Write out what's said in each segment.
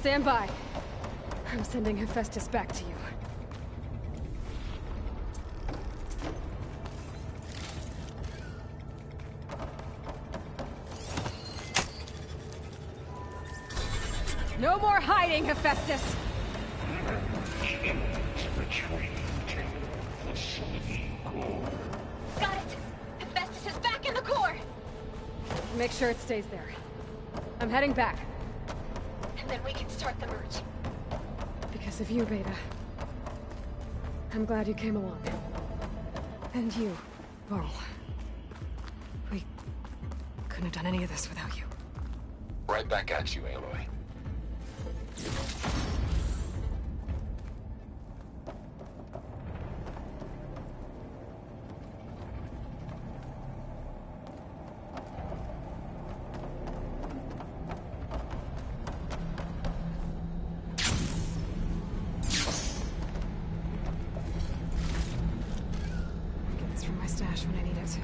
Stand by. I'm sending Hephaestus back to you. No more hiding, Hephaestus! Got it! Hephaestus is back in the core! Make sure it stays there. I'm heading back. And then we can start the merge. Because of you, Beta. I'm glad you came along. And you, Varl. We couldn't have done any of this without you. Right back at you, Aloy. Get this from my stash when I need it.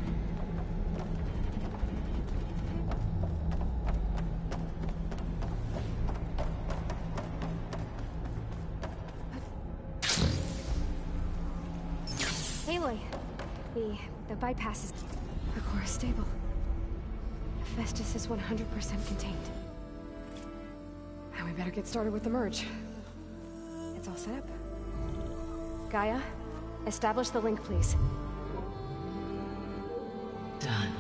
Aloy, the bypass is... The core is stable. Hephaestus is 100% contained. Now we better get started with the merge. It's all set up. Gaia, establish the link, please. Done.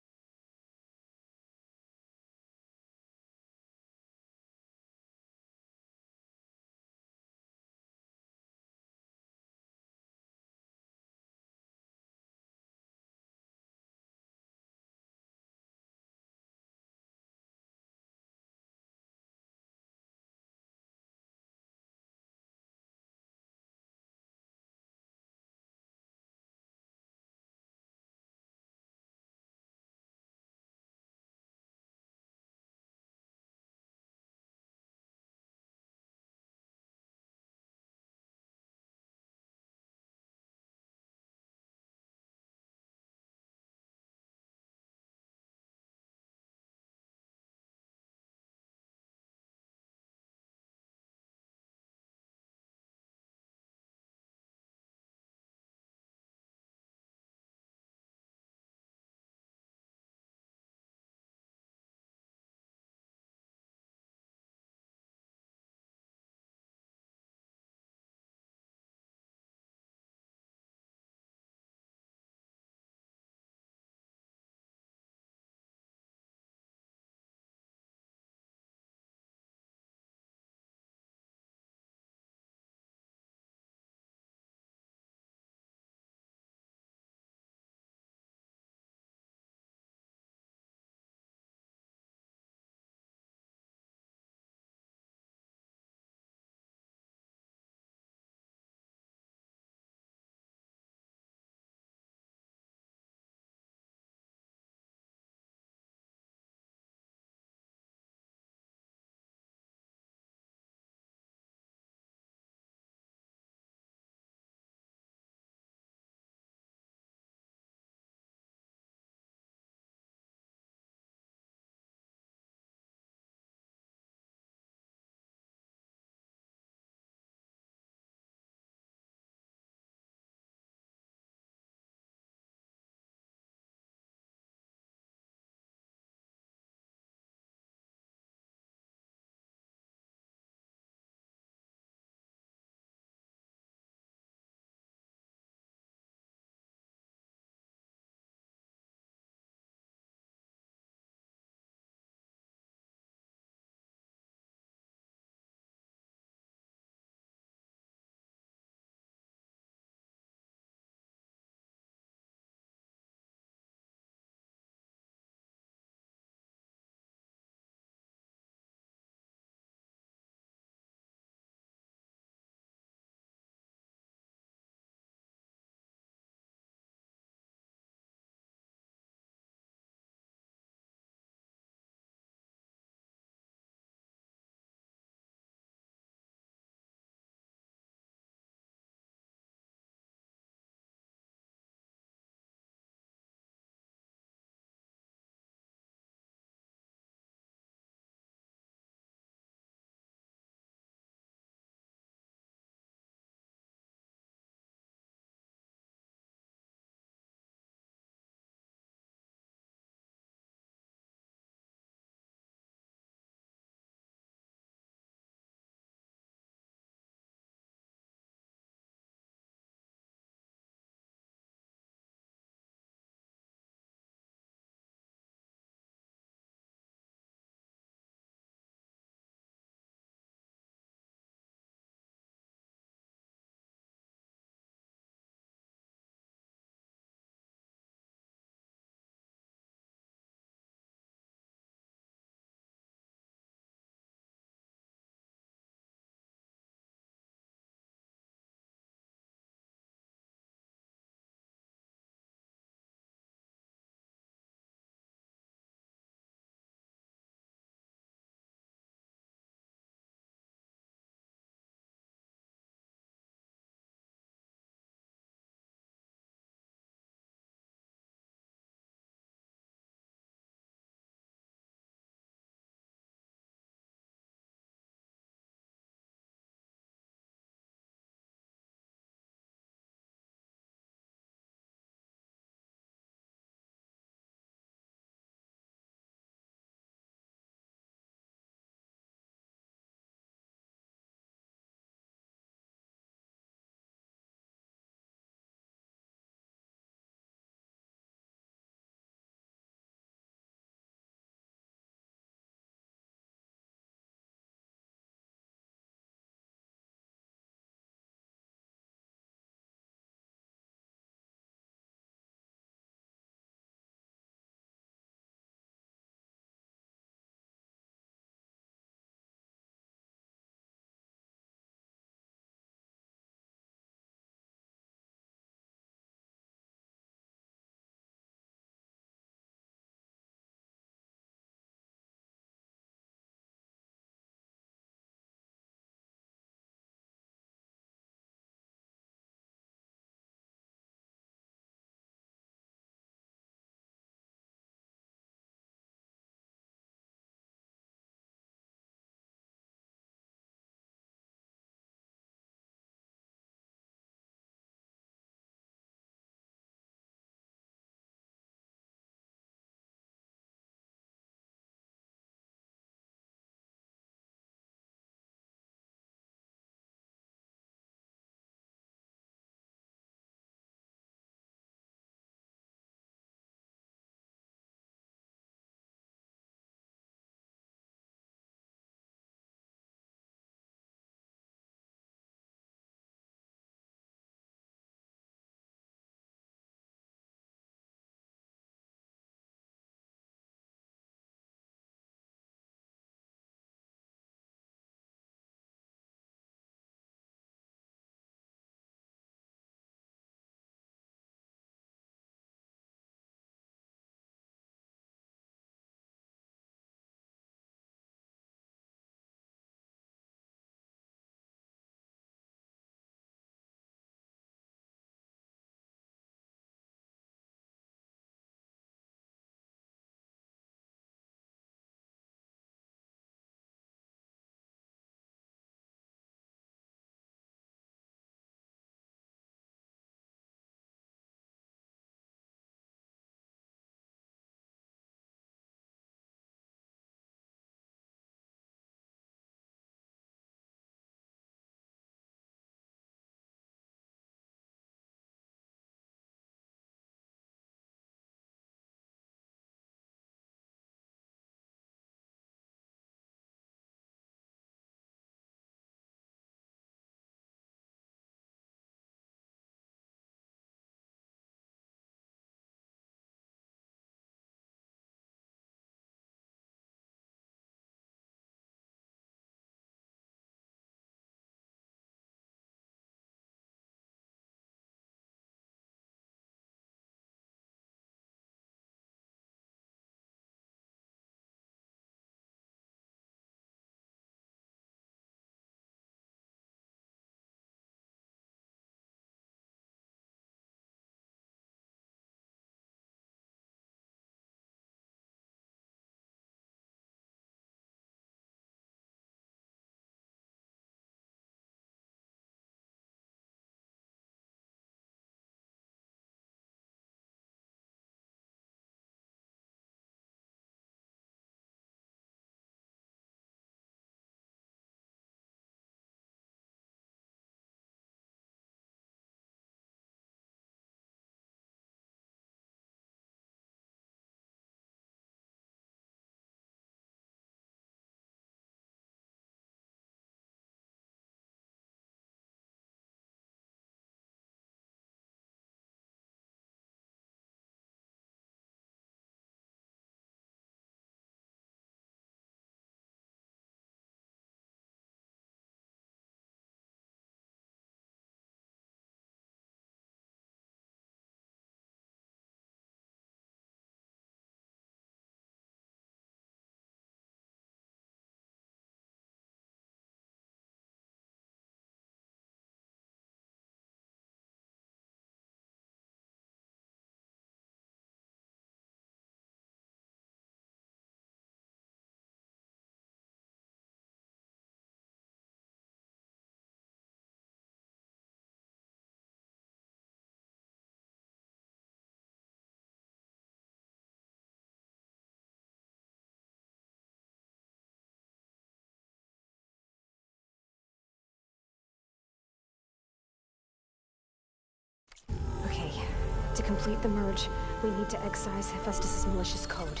To complete the merge, we need to excise Hephaestus' malicious code.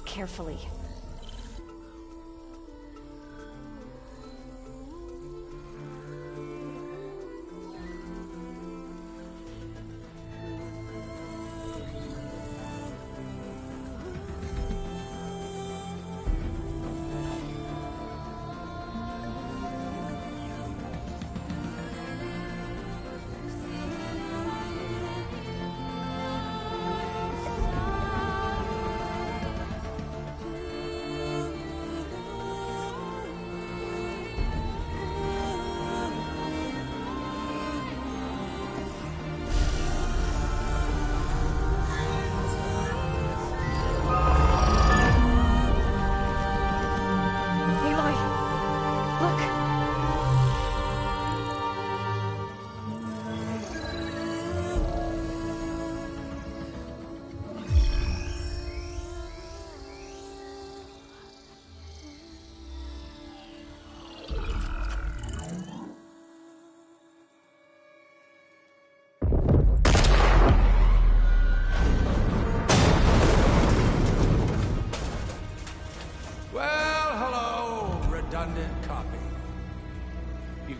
Carefully.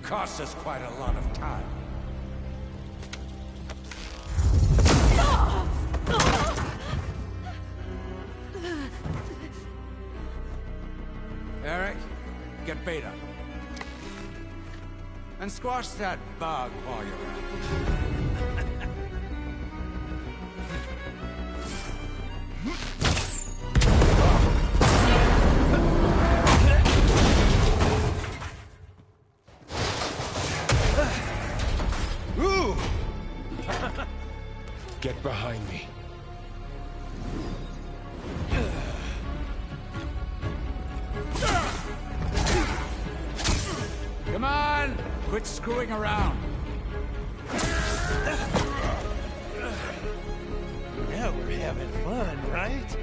Cost us quite a lot of time. Eric, get Beta. And squash that bug while you're at it. Get behind me. Come on! Quit screwing around. Now we're having fun, right?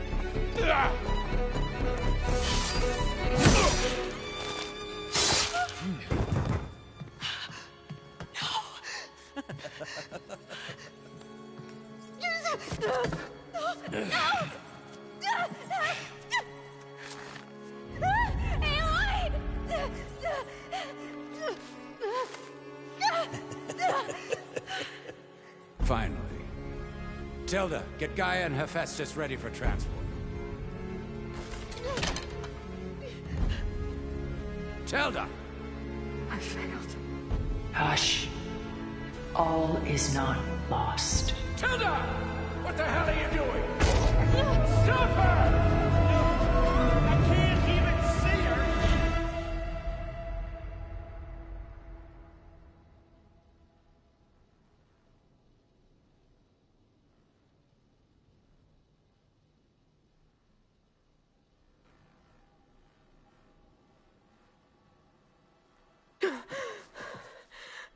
Finally. Tilda, get Gaia and Hephaestus ready for transport. Tilda! I failed. Hush. All is not lost. Tilda! What the hell are you doing? Stop her! I can't even see her!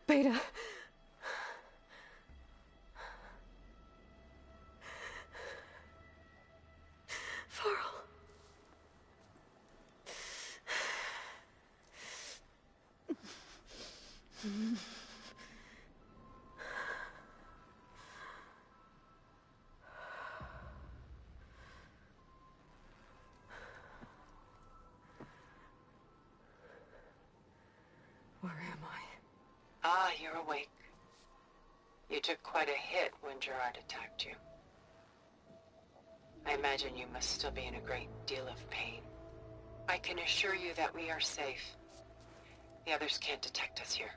Beta. Varl. Where am I? Ah, you're awake. You took quite a hit when Gerard attacked you. I imagine you must still be in a great deal of pain. I can assure you that we are safe. The others can't detect us here.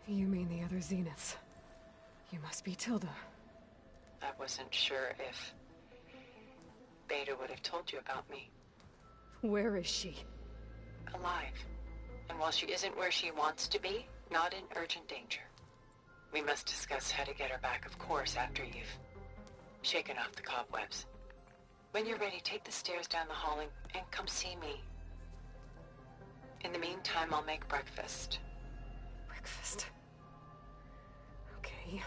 You mean the other Zeniths? You must be Tilda. I wasn't sure if Beta would have told you about me. Where is she? Alive. And while she isn't where she wants to be, not in urgent danger. We must discuss how to get her back, of course, after you've shaken off the cobwebs. When you're ready, take the stairs down the hall and come see me. In the meantime, I'll make breakfast. Breakfast. Okay.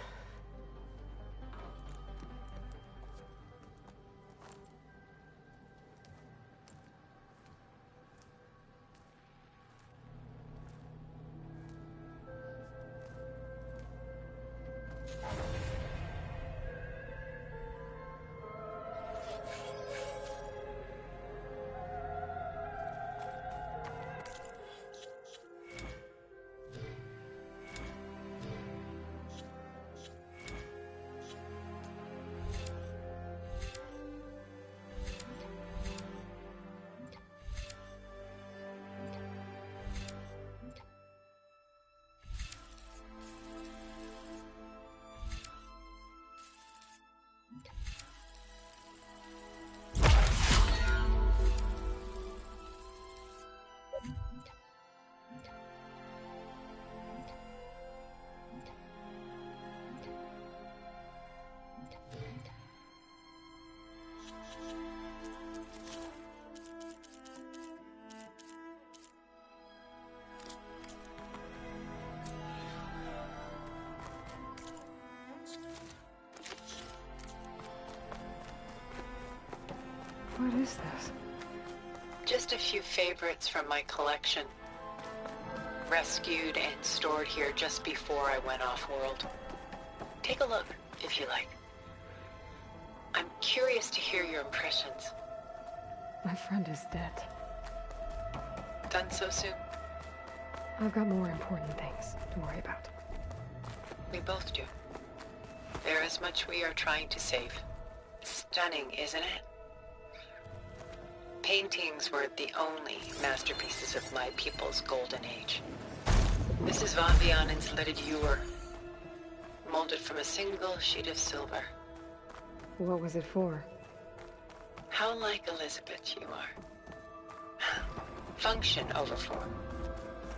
What is this? Just a few favorites from my collection. Rescued and stored here just before I went off-world. Take a look, if you like. I'm curious to hear your impressions. My friend is dead. Done so soon? I've got more important things to worry about. We both do. There is much we are trying to save. Stunning, isn't it? Paintings were the only masterpieces of my people's golden age. This is Von Vianen's leaded ewer, molded from a single sheet of silver. What was it for? How like Elizabeth you are. Function over form.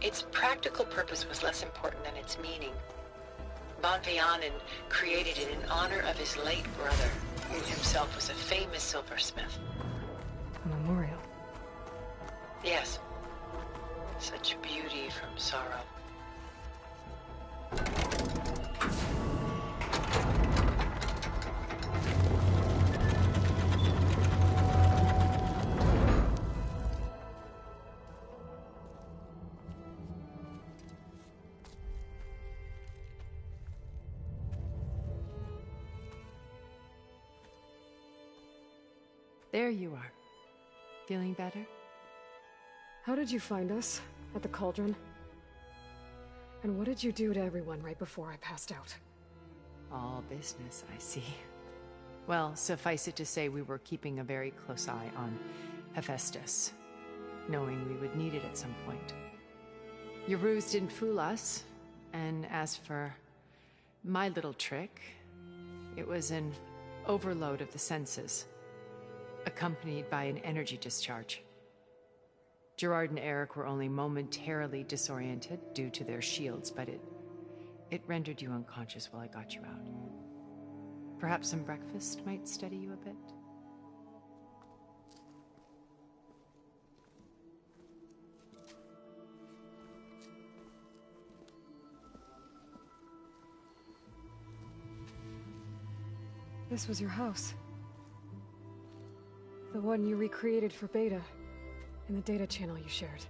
Its practical purpose was less important than its meaning. Von Vianen created it in honor of his late brother, who himself was a famous silversmith. A memorial. Yes. Such beauty from sorrow. There you are. Feeling better? How did you find us? At the cauldron? And what did you do to everyone right before I passed out? All business, I see. Well, suffice it to say we were keeping a very close eye on Hephaestus, knowing we would need it at some point. Your ruse didn't fool us, and as for my little trick, it was an overload of the senses, accompanied by an energy discharge. Gerard and Eric were only momentarily disoriented due to their shields, but it rendered you unconscious while I got you out. Perhaps some breakfast might steady you a bit? This was your house. The one you recreated for Beta, in the data channel you shared.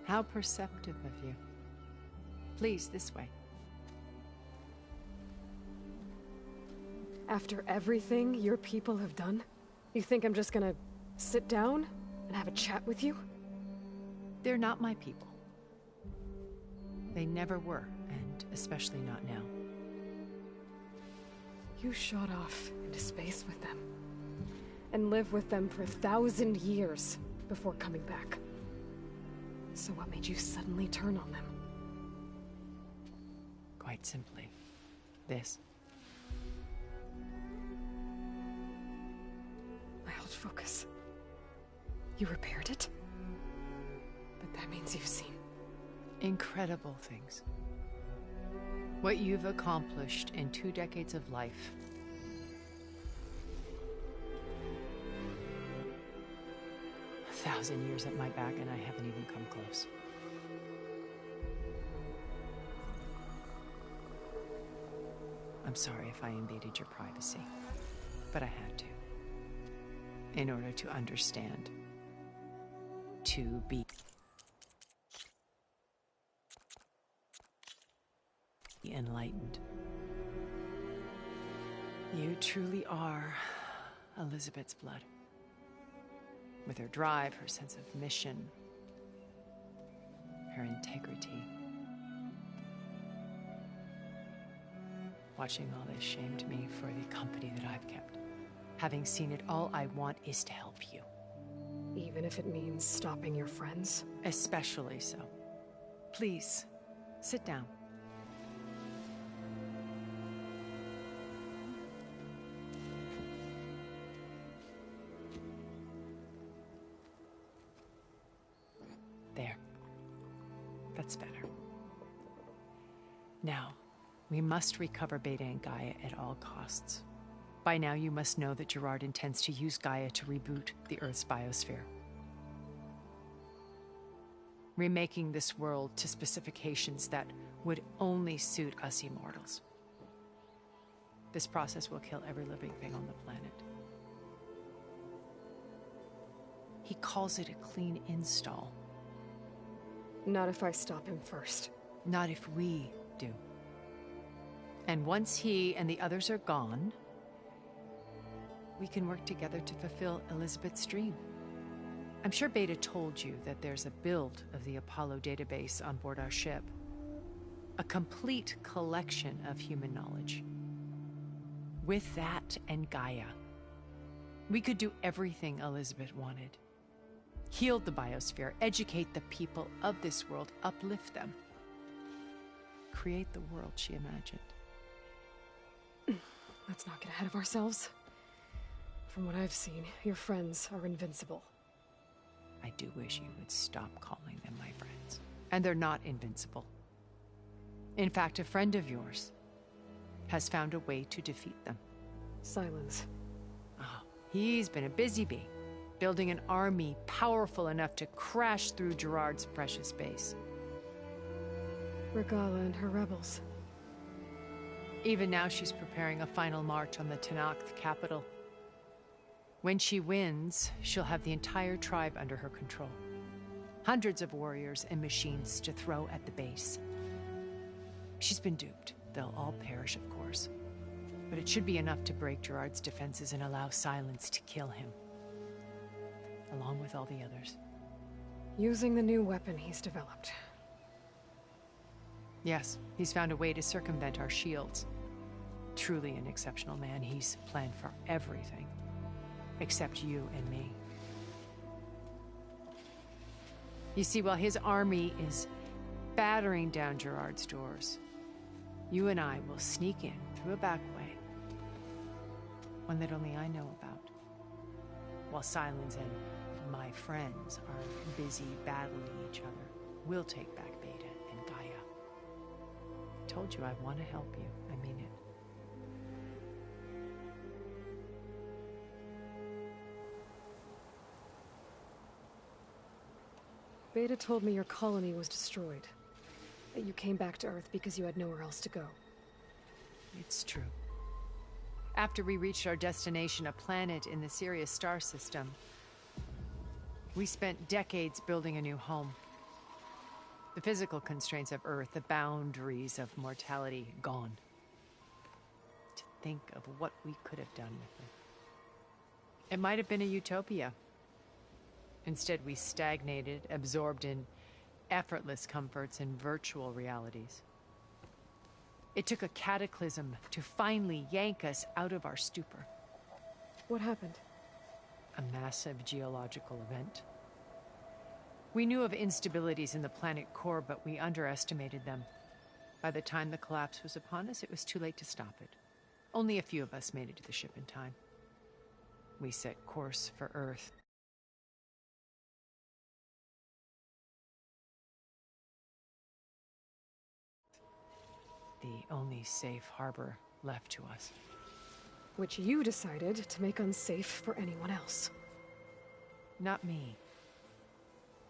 How perceptive of you. Please, this way. After everything your people have done, you think I'm just gonna sit down and have a chat with you? They're not my people. They never were, and especially not now. You shot off into space with them, and lived with them for 1,000 years before coming back. So what made you suddenly turn on them? Quite simply, this. My old focus. You repaired it? But that means you've seen... Incredible things. What you've accomplished in 2 decades of life. A 1,000 years at my back and I haven't even come close. I'm sorry if I invaded your privacy, but I had to. In order to understand. To be enlightened. You truly are Elizabeth's blood. With her drive, her sense of mission, her integrity. Watching all this shamed me for the company that I've kept. Having seen it, all I want is to help you. Even if it means stopping your friends? Especially so. Please, sit down. There. That's better. Now, we must recover Beta and Gaia at all costs. By now, you must know that Gerard intends to use Gaia to reboot the Earth's biosphere, remaking this world to specifications that would only suit us immortals. This process will kill every living thing on the planet. He calls it a clean install. Not if I stop him first. Not if we do. And once he and the others are gone, we can work together to fulfill Elizabeth's dream. I'm sure Beta told you that there's a build of the Apollo database on board our ship. A complete collection of human knowledge. With that and Gaia, we could do everything Elizabeth wanted. Heal the biosphere, educate the people of this world, uplift them. Create the world she imagined. Let's not get ahead of ourselves. From what I've seen, your friends are invincible. I do wish you would stop calling them my friends. And they're not invincible. In fact, a friend of yours has found a way to defeat them. Silence. Oh, he's been a busy bee, building an army powerful enough to crash through Gerard's precious base. Regala and her rebels. Even now, she's preparing a final march on the Tenakth capital. When she wins, she'll have the entire tribe under her control. Hundreds of warriors and machines to throw at the base. She's been duped. They'll all perish, of course. But it should be enough to break Gerard's defenses and allow Silence to kill him. Along with all the others. Using the new weapon he's developed. Yes, he's found a way to circumvent our shields. Truly an exceptional man. He's planned for everything. Except you and me. You see, while his army is battering down Gerard's doors, you and I will sneak in through a back way. One that only I know about. While Silence and my friends are busy battling each other, we'll take back Beta and Gaia. I told you I want to help you. I mean it. Beta told me your colony was destroyed. That you came back to Earth because you had nowhere else to go. It's true. After we reached our destination, a planet in the Sirius star system, we spent decades building a new home. The physical constraints of Earth, the boundaries of mortality, gone. To think of what we could have done with it. It might have been a utopia. Instead, we stagnated, absorbed in effortless comforts and virtual realities. It took a cataclysm to finally yank us out of our stupor. What happened? A massive geological event. We knew of instabilities in the planet core, but we underestimated them. By the time the collapse was upon us, it was too late to stop it. Only a few of us made it to the ship in time. We set course for Earth. The only safe harbor left to us. Which you decided to make unsafe for anyone else. Not me.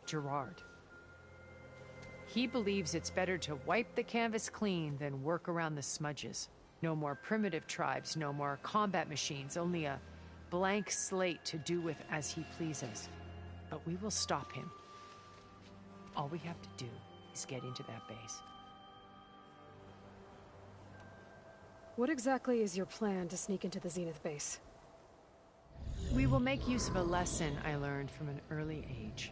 Gerard. He believes it's better to wipe the canvas clean than work around the smudges. No more primitive tribes, no more combat machines, only a blank slate to do with as he pleases. But we will stop him. All we have to do is get into that base. What exactly is your plan to sneak into the Zenith base? We will make use of a lesson I learned from an early age.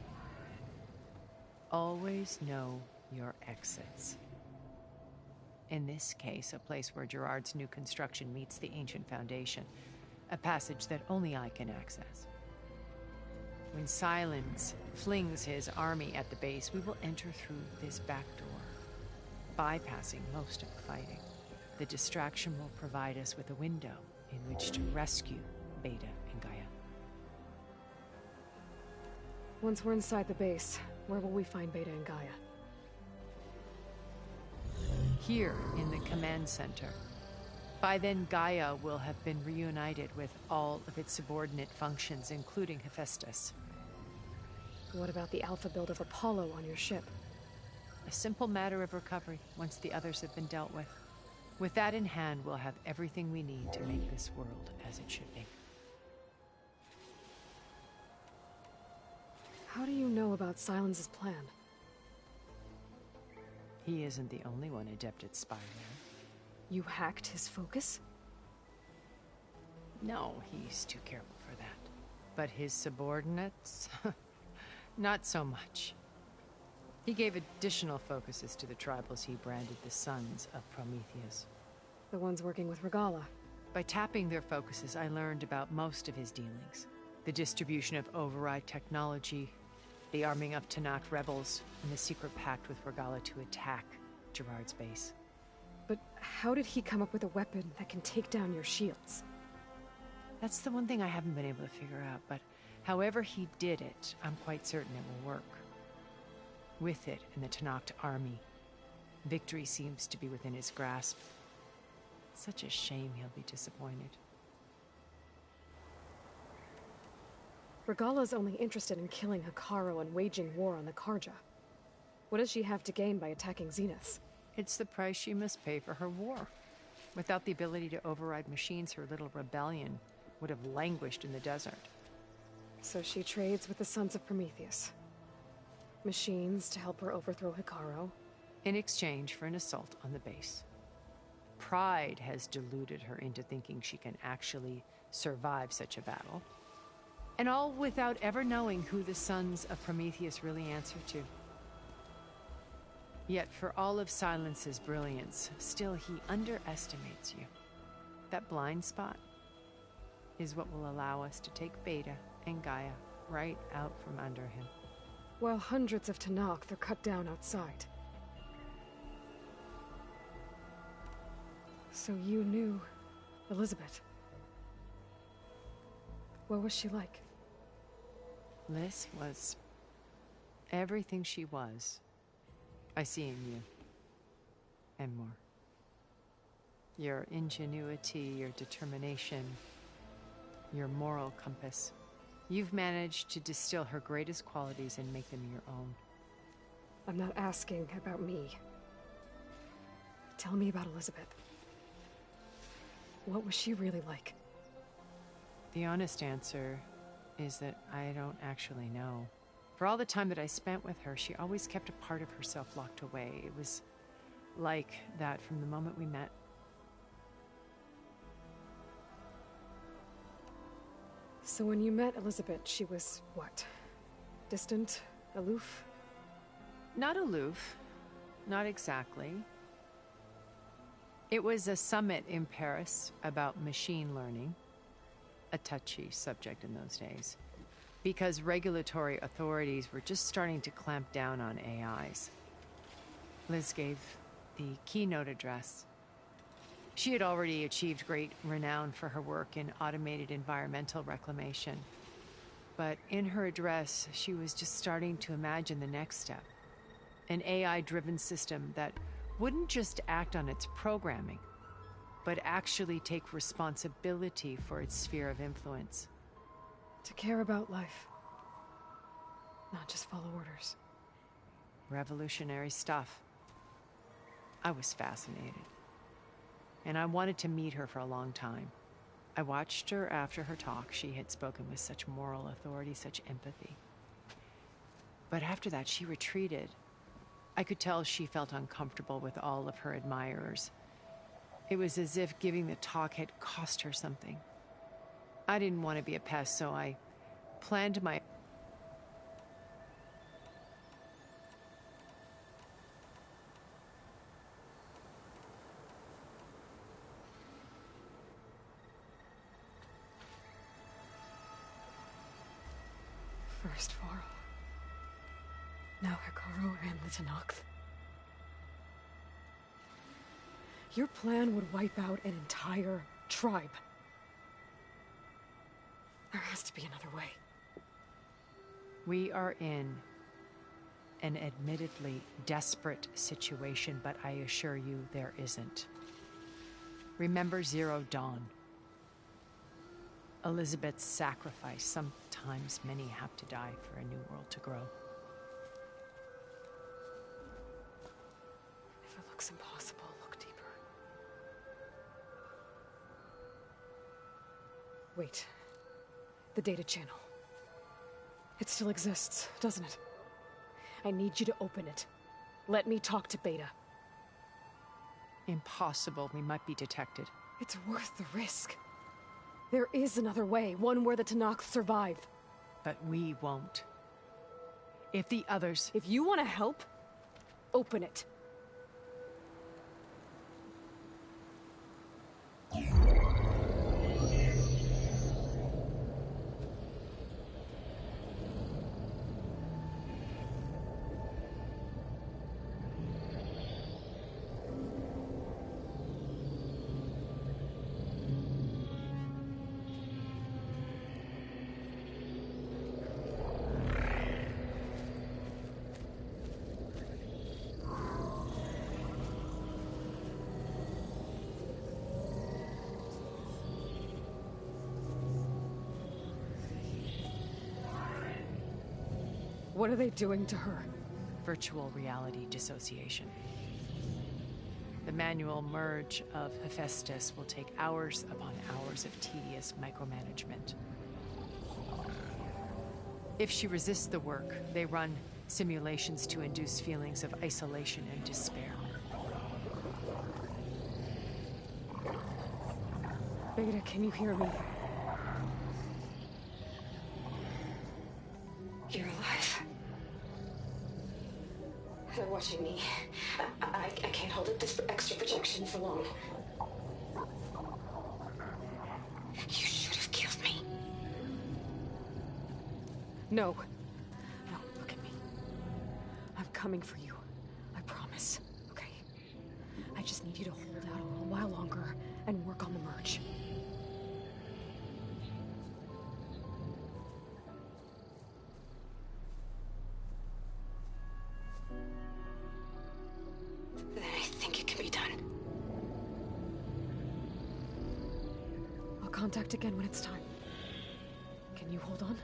Always know your exits. In this case, a place where Gerard's new construction meets the ancient foundation, a passage that only I can access. When Silence flings his army at the base, we will enter through this back door, bypassing most of the fighting. The distraction will provide us with a window in which to rescue Beta and Gaia. Once we're inside the base, where will we find Beta and Gaia? Here in the command center. By then, Gaia will have been reunited with all of its subordinate functions, including Hephaestus. What about the alpha build of Apollo on your ship? A simple matter of recovery once the others have been dealt with. With that in hand, we'll have everything we need to make this world as it should be. How do you know about Silence's plan? He isn't the only one adept at spying. You hacked his focus? No, he's too careful for that. But his subordinates? Not so much. He gave additional focuses to the tribals he branded the Sons of Prometheus. The ones working with Regala. By tapping their focuses, I learned about most of his dealings. The distribution of override technology, the arming of Tanakh rebels, and the secret pact with Regala to attack Gerard's base. But how did he come up with a weapon that can take down your shields? That's the one thing I haven't been able to figure out, but however he did it, I'm quite certain it will work. With it and the Tanakh army, victory seems to be within his grasp. Such a shame he'll be disappointed. Regala's only interested in killing Hekarro and waging war on the Karja. What does she have to gain by attacking Zenith? It's the price she must pay for her war. Without the ability to override machines, her little rebellion would have languished in the desert. So she trades with the Sons of Prometheus. Machines to help her overthrow Hekarro. In exchange for an assault on the base. Pride has deluded her into thinking she can actually survive such a battle. And all without ever knowing who the Sons of Prometheus really answer to. Yet for all of Silence's brilliance, still he underestimates you. That blind spot is what will allow us to take Beta and Gaia right out from under him. While hundreds of Tanakh are cut down outside. So you knew Elizabeth. What was she like? Liz was everything she was. I see in you. And more. Your ingenuity, your determination, your moral compass. You've managed to distill her greatest qualities and make them your own. I'm not asking about me. Tell me about Elizabeth. What was she really like? The honest answer is that I don't actually know. For all the time that I spent with her, she always kept a part of herself locked away. It was like that from the moment we met. So when you met Elizabeth, she was what? Distant? Aloof? Not aloof. Not exactly. It was a summit in Paris about machine learning. A touchy subject in those days. Because regulatory authorities were just starting to clamp down on AIs. Liz gave the keynote address. She had already achieved great renown for her work in automated environmental reclamation. But in her address, she was just starting to imagine the next step. An AI-driven system that wouldn't just act on its programming, but actually take responsibility for its sphere of influence. To care about life. Not just follow orders. Revolutionary stuff. I was fascinated. And I wanted to meet her for a long time. I watched her after her talk. She had spoken with such moral authority, such empathy. But after that, she retreated. I could tell she felt uncomfortable with all of her admirers. It was as if giving the talk had cost her something. I didn't want to be a pest, so I planned my... First Varl. Now Hekarro and the Tanakh. Your plan would wipe out an entire tribe. There has to be another way. We are in an admittedly desperate situation, but I assure you there isn't. Remember Zero Dawn. Elizabeth's sacrifice. Sometimes many have to die for a new world to grow. If it looks impossible, look deeper. Wait. The data channel. It still exists, doesn't it? I need you to open it. Let me talk to Beta. Impossible. We might be detected. It's worth the risk. There is another way, one where the Tanakh survive. But we won't. If the others... If you want to help, open it. What are they doing to her? Virtual reality dissociation. The manual merge of Hephaestus will take hours upon hours of tedious micromanagement. If she resists the work, they run simulations to induce feelings of isolation and despair. Beta, can you hear me? You're alive. They're watching me. I can't hold up this extra projection for long. You should have killed me. No. No, look at me. I'm coming for you. I promise. Okay? I just need you to hold out a little while longer and work on the merge. Then I think it can be done. I'll contact again when it's time. Can you hold on?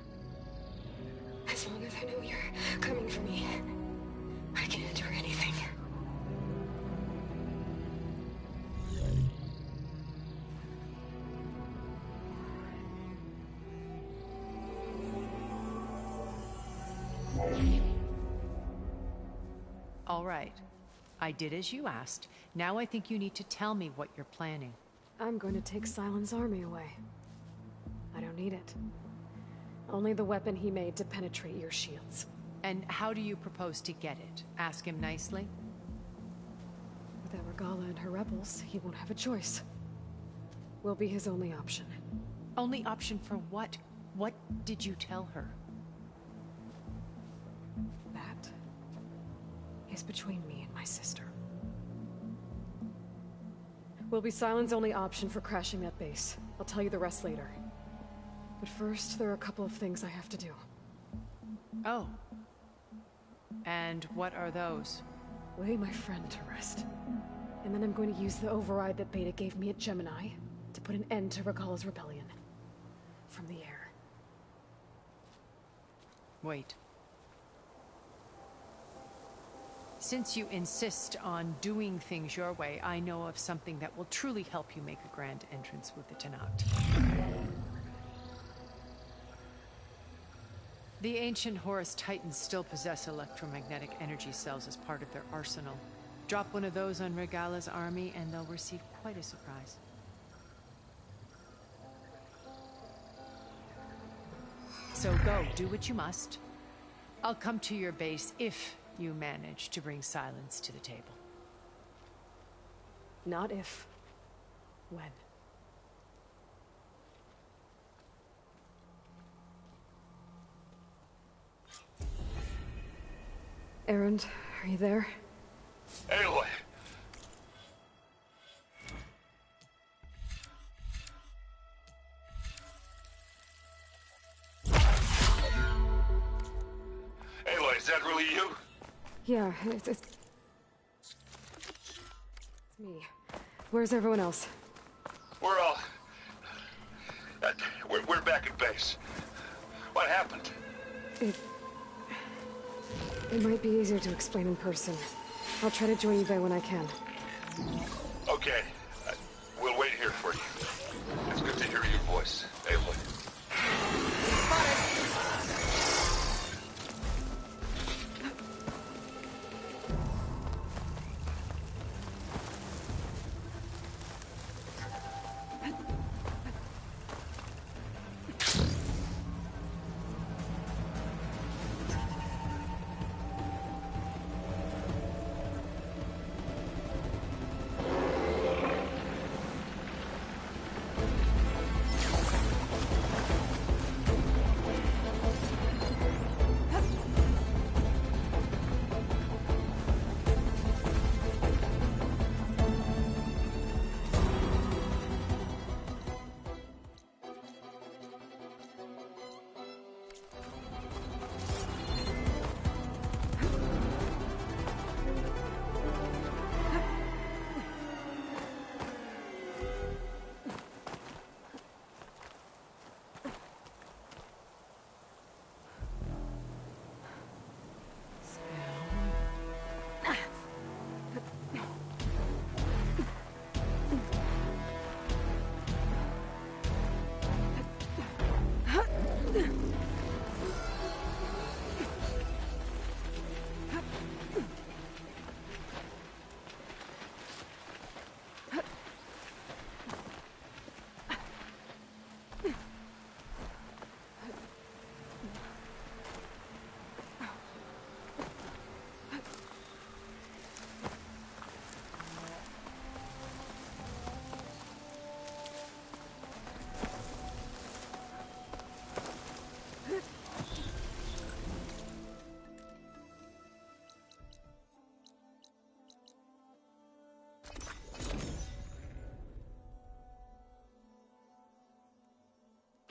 As long as I know you're coming for me, I can endure anything. All right. I did as you asked. Now I think you need to tell me what you're planning. I'm going to take Silent's army away. I don't need it. Only the weapon he made to penetrate your shields. And how do you propose to get it? Ask him nicely? With Regala and her rebels, he won't have a choice. We'll be his only option. Only option for what? What did you tell her? That is between me and my sister. Will be Silent's only option for crashing that base. I'll tell you the rest later. But first, there are a couple of things I have to do. Oh. And what are those? Lay my friend to rest. And then I'm going to use the override that Beta gave me at Gemini to put an end to Regala's rebellion. From the air. Wait. Since you insist on doing things your way, I know of something that will truly help you make a grand entrance with the Tenat. The ancient Horus Titans still possess electromagnetic energy cells as part of their arsenal. Drop one of those on Regala's army and they'll receive quite a surprise. So go, do what you must. I'll come to your base if you manage to bring Silence to the table. Not if. When. Erend, are you there? Aloy! Aloy, is that really you? Yeah, it's me. Where's everyone else? We're all... we're back at base. What happened? It might be easier to explain in person. I'll try to join you there when I can. Okay. We'll wait here for you. It's good to hear your voice, Aloy.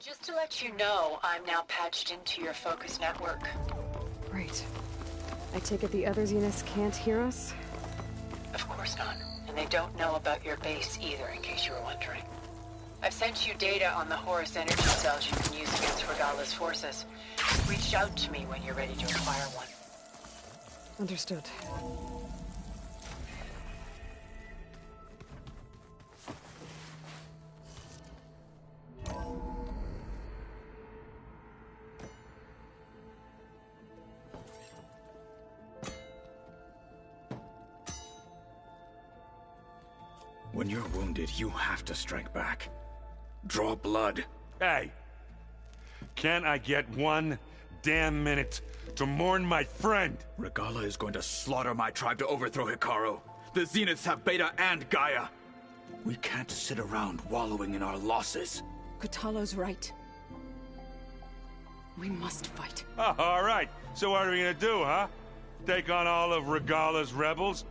Just to let you know, I'm now patched into your focus network. Great. I take it the other Zeniths can't hear us? Of course not. And they don't know about your base either, in case you were wondering. I've sent you data on the Horus energy cells you can use against Regala's forces. Reach out to me when you're ready to acquire one. Understood. When you're wounded, you have to strike back. Draw blood. Hey! Can't I get one damn minute to mourn my friend? Regala is going to slaughter my tribe to overthrow Hikaru. The Zeniths have Beta and Gaia. We can't sit around wallowing in our losses. Kotallo's right. We must fight. Oh, all right. So what are we gonna do, huh? Take on all of Regala's rebels?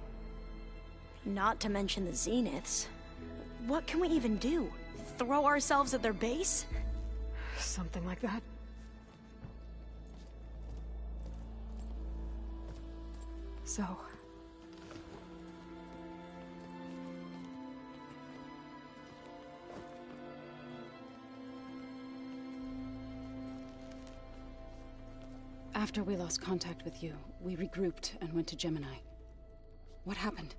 Not to mention the Zeniths. What can we even do? Throw ourselves at their base? Something like that. So... After we lost contact with you, we regrouped and went to Gemini. What happened?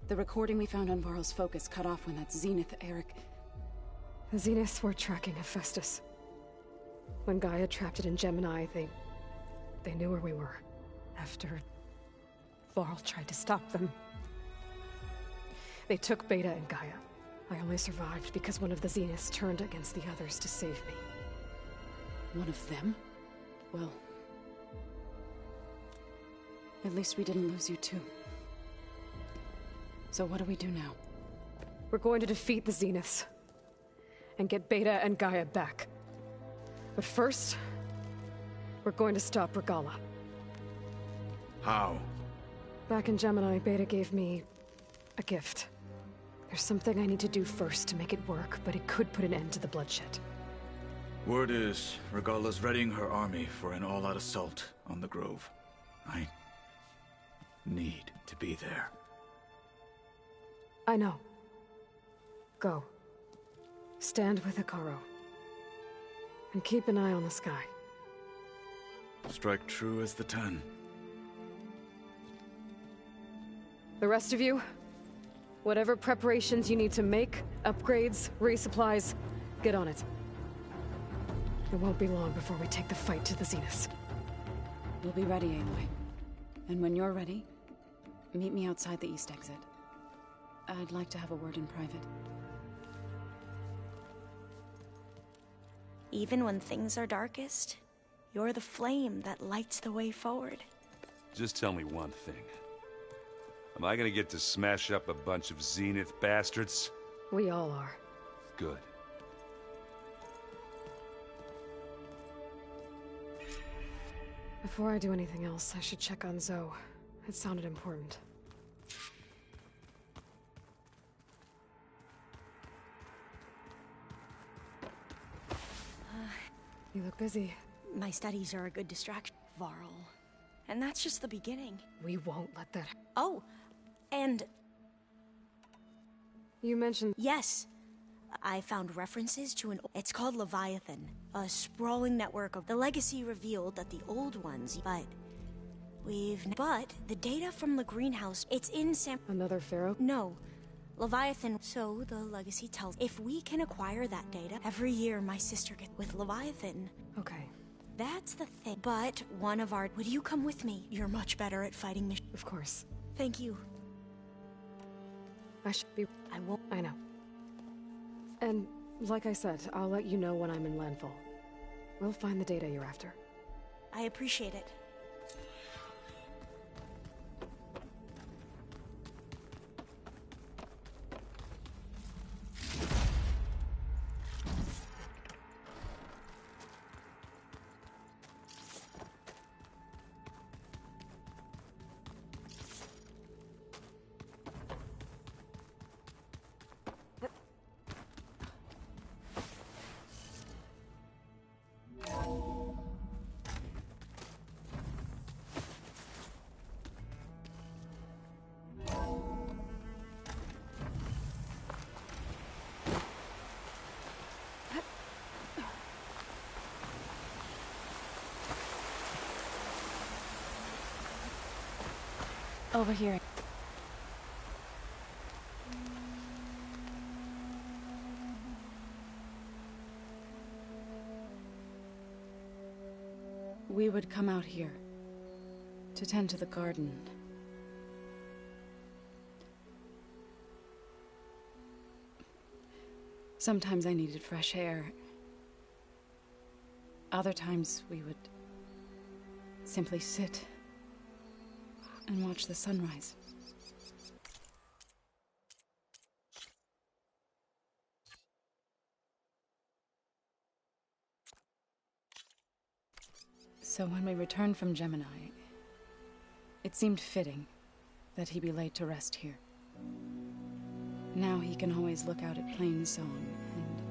The recording we found on Varl's focus cut off when that Zenith, Eric... The Zeniths were tracking Hephaestus. When Gaia trapped it in Gemini, they knew where we were. After... Varl tried to stop them. They took Beta and Gaia. I only survived because one of the Zeniths turned against the others to save me. One of them? Well... At least we didn't lose you too. So what do we do now? We're going to defeat the Zeniths. And get Beta and Gaia back. But first... we're going to stop Regala. How? Back in Gemini, Beta gave me... a gift. There's something I need to do first to make it work, but it could put an end to the bloodshed. Word is, Regala's readying her army for an all-out assault on the Grove. I... need to be there. I know. Go. Stand with Hikaru. And keep an eye on the sky. Strike true as the 10. The rest of you, whatever preparations you need to make, upgrades, resupplies, get on it. It won't be long before we take the fight to the Zeniths. We'll be ready, Aloy. And when you're ready, meet me outside the east exit. I'd like to have a word in private. Even when things are darkest, you're the flame that lights the way forward. Just tell me one thing. Am I gonna get to smash up a bunch of Zenith bastards? We all are. Good. Before I do anything else, I should check on Zoe. It sounded important. You look busy. My studies are a good distraction, Varl. And that's just the beginning. We won't let that... Oh, and... You mentioned... Yes. I found references to an... It's called Leviathan. A sprawling network of... The Legacy revealed that the old ones, but... But the data from the greenhouse, it's in Sam... Another Pharaoh? No. Leviathan. So the Legacy tells... If we can acquire that data, every year my sister gets with Leviathan. Okay. That's the thing. But one of our... Would you come with me? You're much better at fighting missions. Of course. Thank you. I should be... I won't... I know. And, like I said, I'll let you know when I'm in landfall. We'll find the data you're after. I appreciate it. Over here. We would come out here to tend to the garden. Sometimes I needed fresh air. Other times we would simply sit and watch the sunrise. So when we returned from Gemini, it seemed fitting that he be laid to rest here. Now he can always look out at Plain Song and...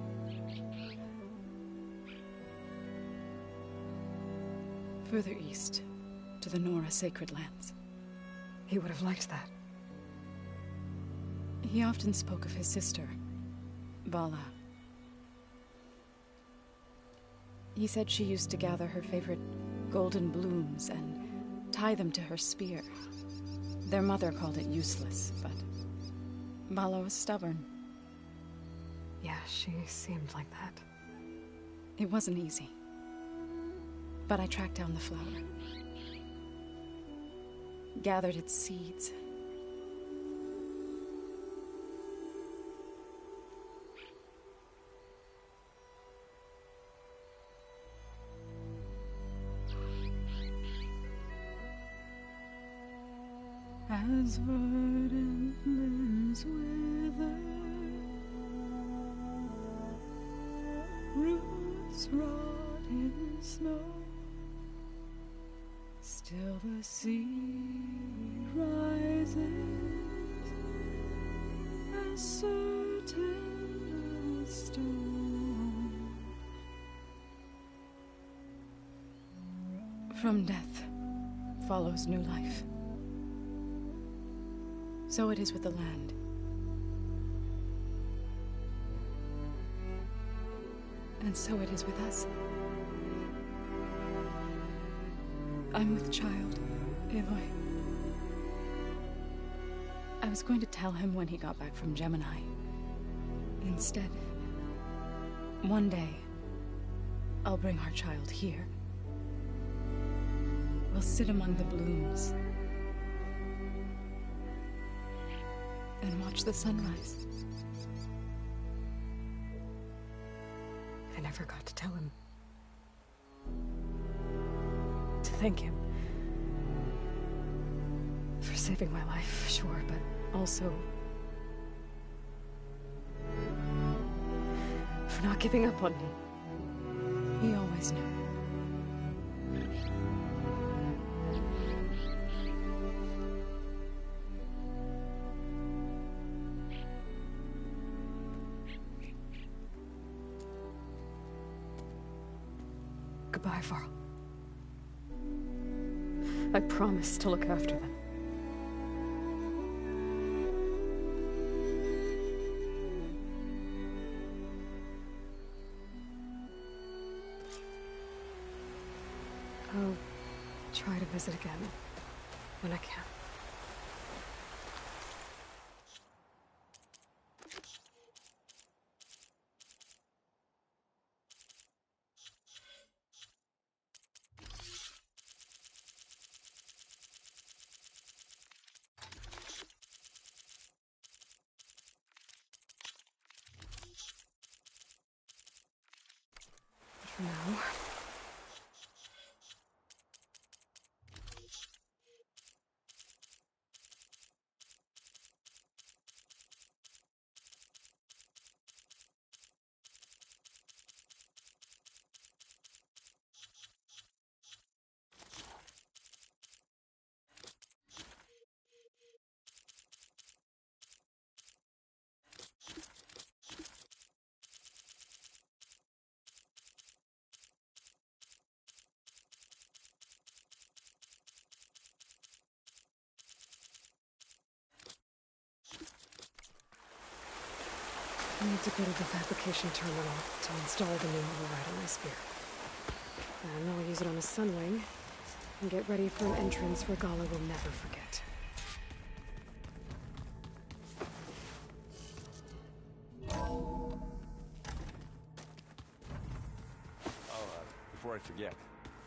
further east, to the Nora Sacred Lands. He would have liked that. He often spoke of his sister, Bala. He said she used to gather her favorite golden blooms and tie them to her spear. Their mother called it useless, but Bala was stubborn. Yeah, she seemed like that. It wasn't easy. But I tracked down the flower. Gathered its seeds. As verdant limbs wither, roots rot in snow, still the sea rises, as certain as stone. From death follows new life. So it is with the land. And so it is with us. I'm with child, Aloy. I was going to tell him when he got back from Gemini. Instead, one day, I'll bring our child here. We'll sit among the blooms and watch the sunrise. I never got to tell him. To thank him. For saving my life, sure, but also for not giving up on me. He always knew. Goodbye, Varl. I promise to look after them. I'll try to visit again when I can. But for now, I need to go to the fabrication terminal to install the new override on my spear. And I'll use it on a sunwing and get ready for an entrance Regala will never forget. Before I forget,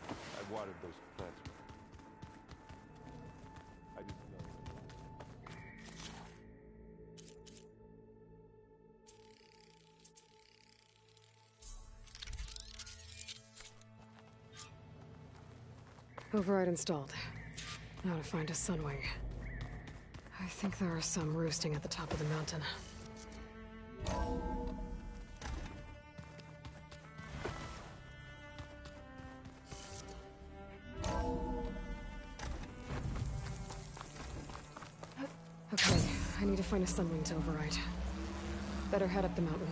I watered those plants. I didn't know. Override installed. Now to find a sunwing. I think there are some roosting at the top of the mountain. Okay, I need to find a sunwing to override. Better head up the mountain.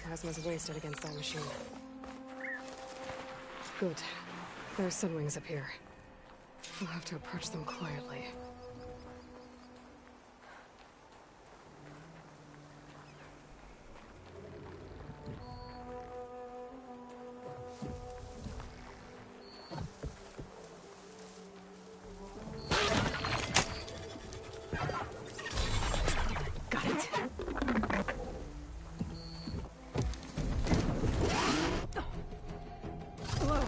Plasma's wasted against that machine. Good. There are sunwings up here. We'll have to approach them quietly. Got it. Whoa.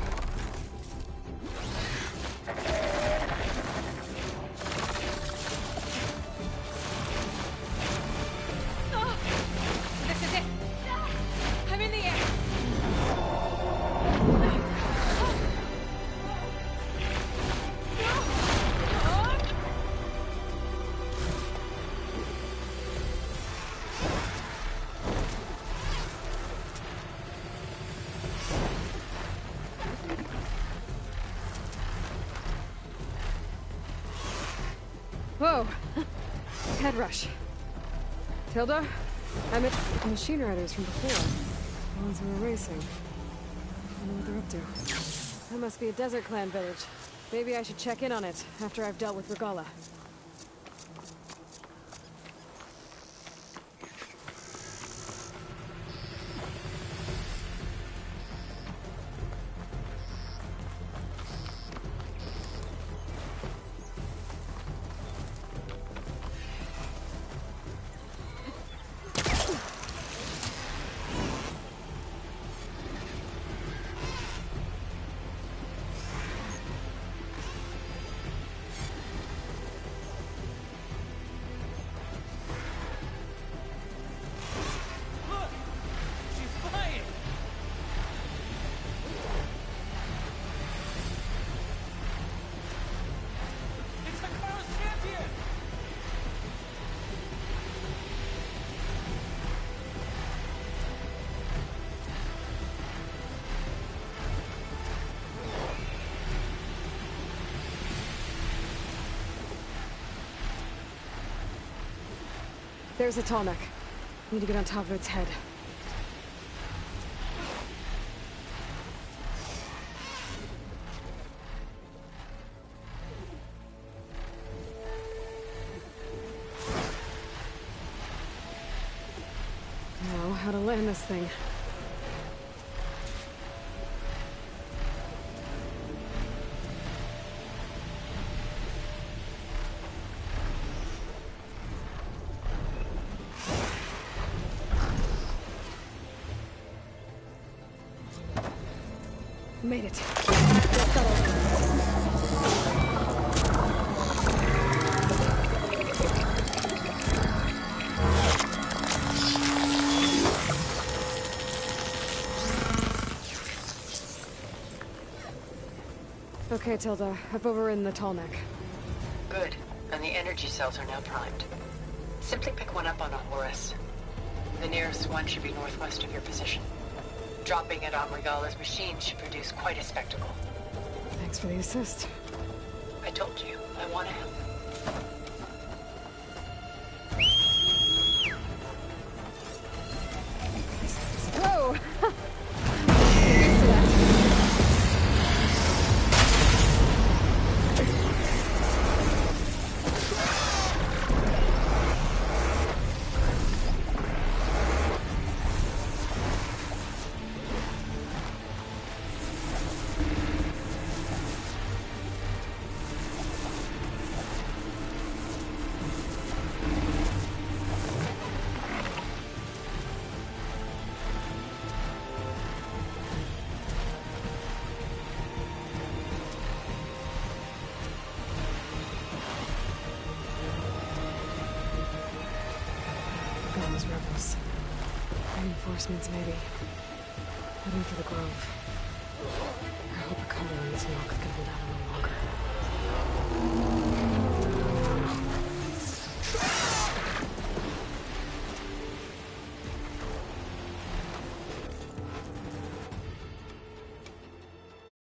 Whoa! Head rush. Tilda? I'm at the machine riders from before. The ones who were racing. I don't know what they're up to. That must be a Desert Clan village. Maybe I should check in on it after I've dealt with Regala. There's a tall neck. Need to get on top of its head. Now, how to land this thing. Made it. Okay, Tilda. I've overridden the tall neck. Good. And the energy cells are now primed. Simply pick one up on a Horus. The nearest one should be northwest of your position. Dropping it on Regala's machine should produce quite a spectacle. Thanks for the assist. I told you, I want to help. Whoa! Those rebels. Reinforcements, maybe. Heading for the Grove.